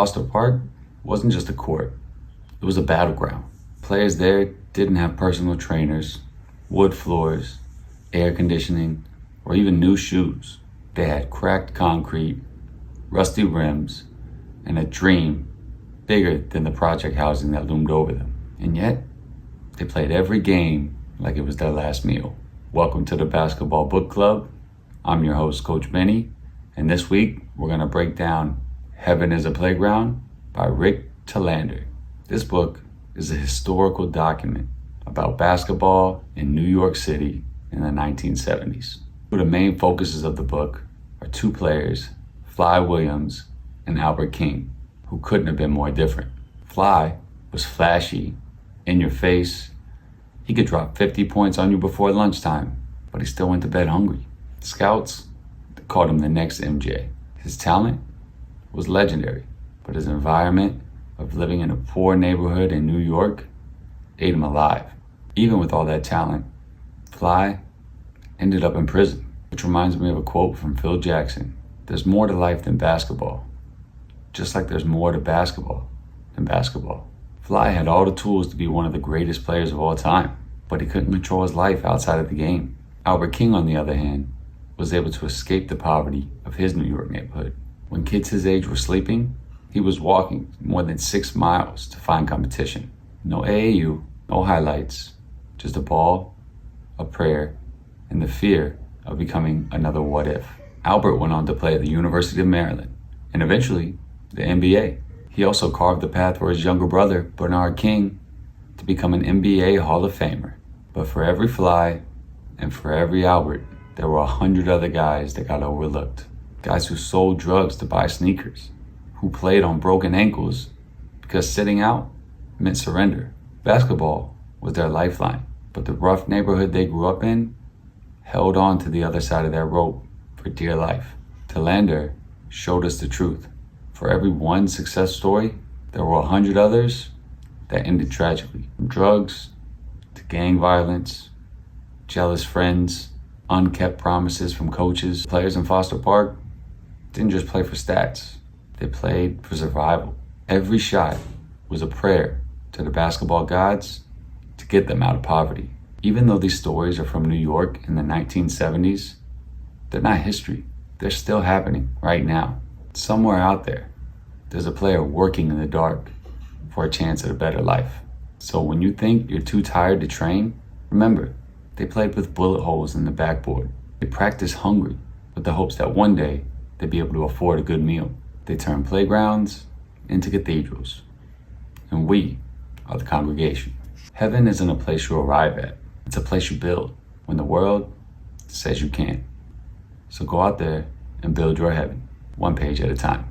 Foster Park wasn't just a court, it was a battleground. Players there didn't have personal trainers, wood floors, air conditioning, or even new shoes. They had cracked concrete, rusty rims, and a dream bigger than the project housing that loomed over them. And yet, they played every game like it was their last meal. Welcome to the Basketball Book Club. I'm your host, Coach Benny, and this week we're going to break down Heaven is a Playground by Rick Telander. This book is a historical document about basketball in New York City in the 1970s. The main focuses of the book are two players, Fly Williams and Albert King, who couldn't have been more different. Fly was flashy, in your face. He could drop 50 points on you before lunchtime, but he still went to bed hungry. Scouts called him the next MJ. His talent was legendary, but his environment of living in a poor neighborhood in New York ate him alive. Even with all that talent, Fly ended up in prison, which reminds me of a quote from Phil Jackson. There's more to life than basketball, just like there's more to basketball than basketball. Fly had all the tools to be one of the greatest players of all time, but he couldn't control his life outside of the game. Albert King, on the other hand, was able to escape the poverty of his New York neighborhood. When kids his age were sleeping, he was walking more than 6 miles to find competition. No AAU, no highlights, just a ball, a prayer, and the fear of becoming another what if. Albert went on to play at the University of Maryland, and eventually the NBA. He also carved the path for his younger brother, Bernard King, to become an NBA Hall of Famer. But for every Fly and for every Albert, there were 100 other guys that got overlooked. Guys who sold drugs to buy sneakers, who played on broken ankles because sitting out meant surrender. Basketball was their lifeline, but the rough neighborhood they grew up in held on to the other side of that rope for dear life. Telander showed us the truth. For every one success story, there were 100 others that ended tragically. From drugs to gang violence, jealous friends, unkept promises from coaches. Players in Foster Park didn't just play for stats. They played for survival. Every shot was a prayer to the basketball gods to get them out of poverty. Even though these stories are from New York in the 1970s, they're not history. They're still happening right now. Somewhere out there, there's a player working in the dark for a chance at a better life. So when you think you're too tired to train, remember, they played with bullet holes in the backboard. They practiced hungry with the hopes that one day they'd be able to afford a good meal. They turned playgrounds into cathedrals. And we are the congregation. Heaven isn't a place you arrive at. It's a place you build when the world says you can't. So go out there and build your heaven, one page at a time.